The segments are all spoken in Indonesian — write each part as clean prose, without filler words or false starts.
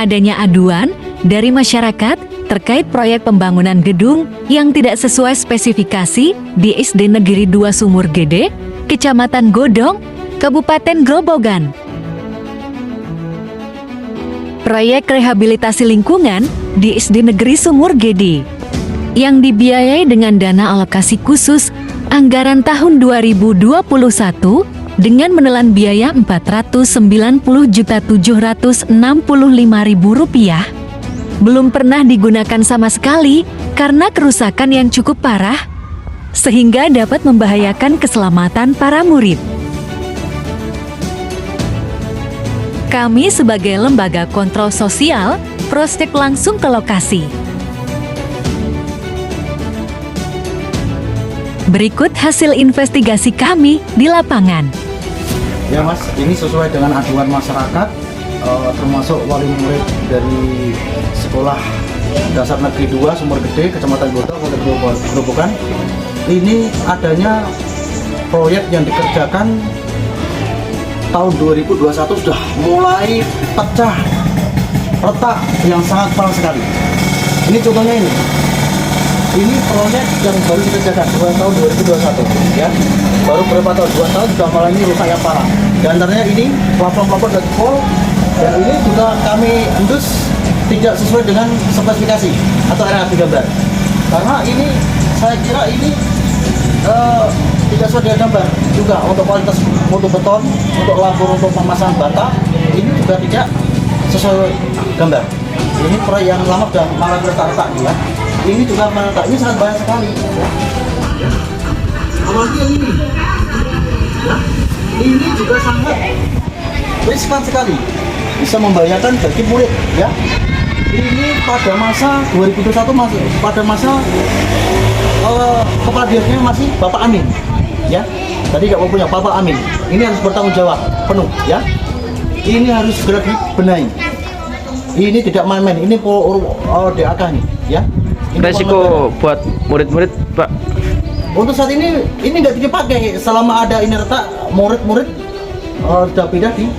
adanya aduan dari masyarakat terkait proyek pembangunan gedung yang tidak sesuai spesifikasi di SD Negeri 2 Sumur Gede, Kecamatan Godong, Kabupaten Grobogan. Proyek rehabilitasi lingkungan di SD Negeri Sumur Gede yang dibiayai dengan dana alokasi khusus anggaran tahun 2021 dengan menelan biaya Rp490.765.000 belum pernah digunakan sama sekali karena kerusakan yang cukup parah sehingga dapat membahayakan keselamatan para murid. Kami sebagai lembaga kontrol sosial prospek langsung ke lokasi. Berikut hasil investigasi kami di lapangan. Ya Mas, ini sesuai dengan aduan masyarakat, termasuk wali murid dari Sekolah Dasar Negeri 2 Sumur Gede, Kecamatan Godong, Kabupaten Grobogan. Ini adanya proyek yang dikerjakan tahun 2021 sudah mulai pecah retak yang sangat parah sekali. Ini contohnya ini. Ini proyek yang baru dikerjakan tahun 2021 ya. Baru berapa tahun? 2 tahun sudah malah ini rusak yang parah. Di antaranya ini plafon-plafon dan pol, dan ini juga kami endus tidak sesuai dengan spesifikasi atau RAT gambar. Karena ini saya kira ini tidak sesuai dengan gambar juga untuk kualitas mutu beton, untuk labur, untuk pemasangan bata, ini juga tidak sesuai gambar. Ini proyek yang lama sudah malah retak-retak ya. Ini juga retak, ini sangat banyak sekali. Ya. Apalagi yang ini, ya. Ini juga sangat riskan sekali, bisa membahayakan bagi murid ya. Ini pada masa 2021 masih pada masa kepala diasnya masih Bapak Amin ya. Tadi nggak punya Bapak Amin. Ini harus bertanggung jawab penuh ya. Ini harus segera dibenahi. Ini tidak main-main. Ini DAK nih ya. Ini resiko buat murid-murid Pak. Untuk saat ini nggak dipakai selama ada ini retak, murid-murid sudah pindah di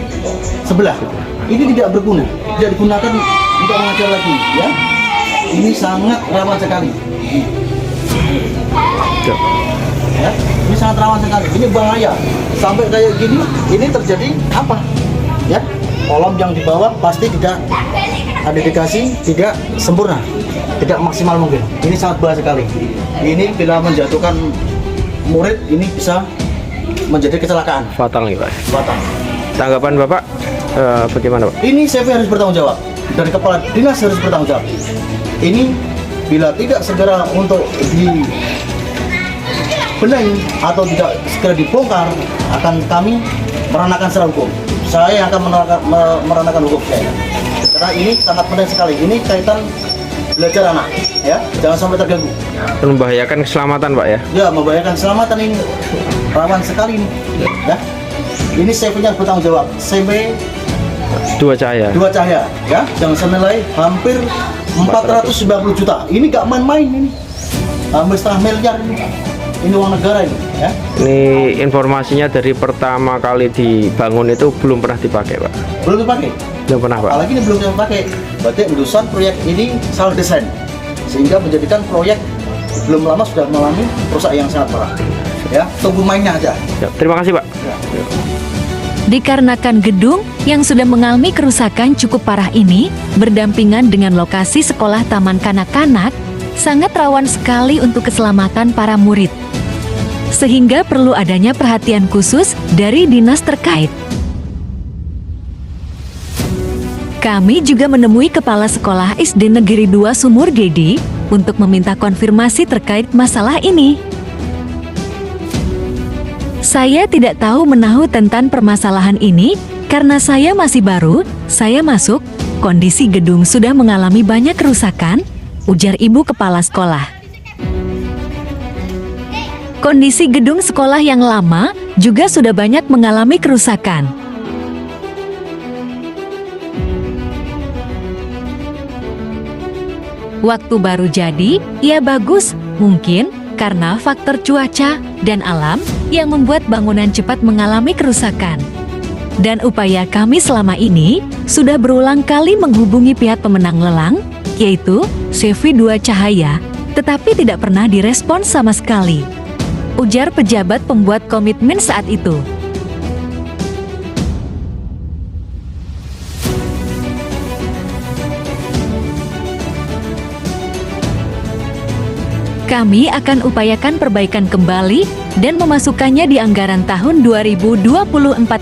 sebelah. Ini tidak berguna, tidak digunakan untuk mengajar lagi ya. Ini sangat rawan sekali. Ya, ini sangat rawan sekali. Ini bahaya. Sampai kayak gini, ini terjadi apa? Ya, kolom yang di bawah pasti tidak ada dikasih, tidak sempurna, tidak maksimal mungkin. Ini sangat bahaya sekali. Ini bila menjatuhkan murid, ini bisa menjadi kecelakaan. Fatal nih Pak. Fatal. Tanggapan Bapak bagaimana Pak? Ini CV harus bertanggung jawab, dari kepala dinas harus bertanggung jawab. Ini bila tidak segera untuk dibenahi atau tidak segera dibongkar, akan kami meranakan secara hukum. Saya yang akan meranakan hukum saya. Karena ini sangat penting sekali. Ini kaitan belajar anak, ya, jangan sampai terganggu. Membahayakan keselamatan Pak ya? Ya, membahayakan keselamatan ini, rawan sekali ini. Ya, ini CV-nya bertanggung jawab. CV Dua Cahaya, ya, jangan senilai hampir 490 juta. Ini nggak main-main ini, hampir setengah miliar ini. Ini uang negara ini, ya. Ini informasinya dari pertama kali dibangun itu belum pernah dipakai Pak? Belum dipakai. Belum pernah Pak? Apalagi ini belum dipakai. Berarti urusan proyek ini salah desain, sehingga menjadikan proyek belum lama sudah mengalami kerusakan yang sangat parah. Ya, tunggu mainnya aja. Ya, terima kasih Pak. Ya. Dikarenakan gedung yang sudah mengalami kerusakan cukup parah ini berdampingan dengan lokasi sekolah taman kanak-kanak, sangat rawan sekali untuk keselamatan para murid. Sehingga perlu adanya perhatian khusus dari dinas terkait. Kami juga menemui Kepala Sekolah SD Negeri 2 Sumur Gede untuk meminta konfirmasi terkait masalah ini. Saya tidak tahu menahu tentang permasalahan ini karena saya masih baru, saya masuk, kondisi gedung sudah mengalami banyak kerusakan, ujar ibu kepala sekolah. Kondisi gedung sekolah yang lama juga sudah banyak mengalami kerusakan. Waktu baru jadi, ya bagus, mungkin karena faktor cuaca dan alam yang membuat bangunan cepat mengalami kerusakan. Dan upaya kami selama ini sudah berulang kali menghubungi pihak pemenang lelang, yaitu CV2 Cahaya, tetapi tidak pernah direspons sama sekali, ujar pejabat pembuat komitmen saat itu. Kami akan upayakan perbaikan kembali dan memasukkannya di anggaran tahun 2024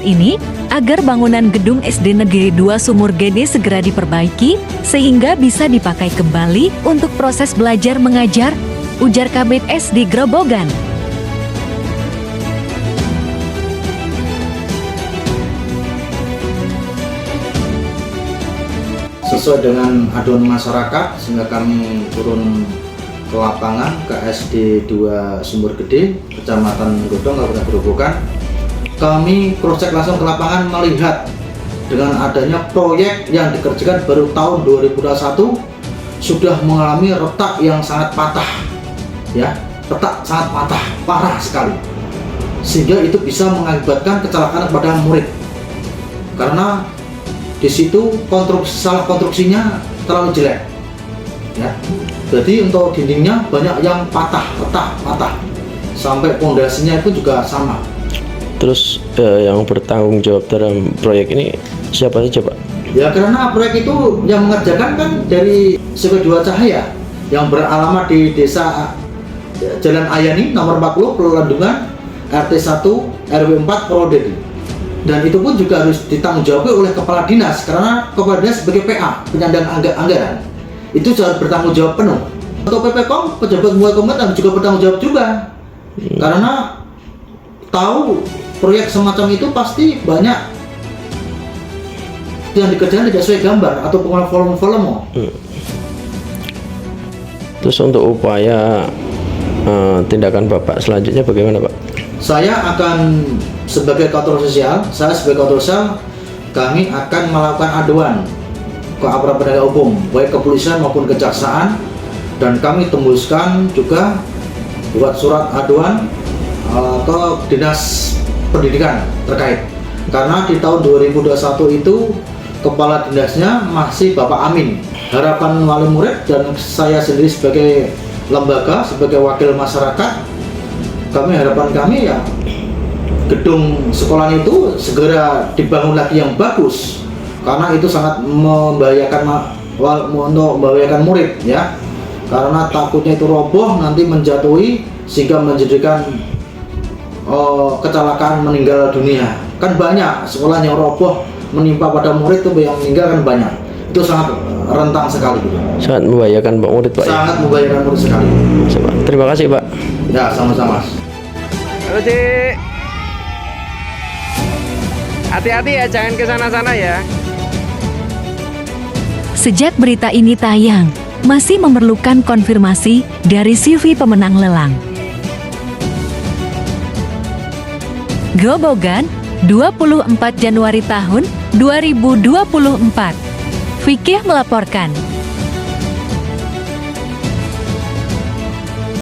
ini agar bangunan gedung SD Negeri 2 Sumur Gede segera diperbaiki sehingga bisa dipakai kembali untuk proses belajar mengajar, ujar Kabid SD Grobogan. Sesuai dengan aduan masyarakat, sehingga kami turun ke lapangan ke SD 2 Sumur Gede, Kecamatan Godong, Kabupaten Grobogan. Kami cross check langsung ke lapangan melihat dengan adanya proyek yang dikerjakan baru tahun 2021 sudah mengalami retak yang sangat patah, ya, retak sangat patah, parah sekali, sehingga itu bisa mengakibatkan kecelakaan kepada murid karena di situ salah konstruksinya terlalu jelek, ya. Jadi untuk dindingnya banyak yang patah, patah, sampai pondasinya itu juga sama. Terus yang bertanggung jawab dalam proyek ini siapa saja, Pak? Ya karena proyek itu yang mengerjakan kan dari CV2 Cahaya yang beralamat di Desa Jalan Ayani nomor 40 Pelandungan RT 1 RW 4 Purwodadi. Dan itu pun juga harus ditanggungjawabkan oleh kepala dinas karena kepala dinas sebagai PA penyandang anggaran itu harus bertanggung jawab penuh. Untuk PPKOM, pejabat mulai komitmen juga bertanggung jawab juga karena tahu proyek semacam itu pasti banyak yang dikerjakan tidak sesuai gambar atau pengelolaan volume. Terus untuk upaya tindakan Bapak selanjutnya bagaimana, Pak? Saya akan sebagai kontrol sosial, kami akan melakukan aduan ke aparat penegak hukum, baik kepolisian maupun kejaksaan, dan kami tembuskan juga buat surat aduan ke dinas pendidikan terkait. Karena di tahun 2021 itu kepala dinasnya masih Bapak Amin. Harapan wali murid dan saya sendiri sebagai lembaga, sebagai wakil masyarakat, harapan kami ya gedung sekolah itu segera dibangun lagi yang bagus, karena itu sangat membahayakan murid, ya, karena takutnya itu roboh nanti menjatuhi sehingga menjadikan kecelakaan meninggal dunia. Kan banyak sekolah yang roboh menimpa pada murid itu yang meninggal kan banyak. Itu sangat rentang sekali. Sangat membahayakan Pak murid, Pak. Sangat membahayakan murid sekali. Terima kasih, Pak. Ya, sama-sama. Halo, Cik. Hati-hati ya, jangan ke sana-sana ya. Sejak berita ini tayang, masih memerlukan konfirmasi dari CV pemenang lelang. Grobogan, 24 Januari tahun 2024. Fikih melaporkan.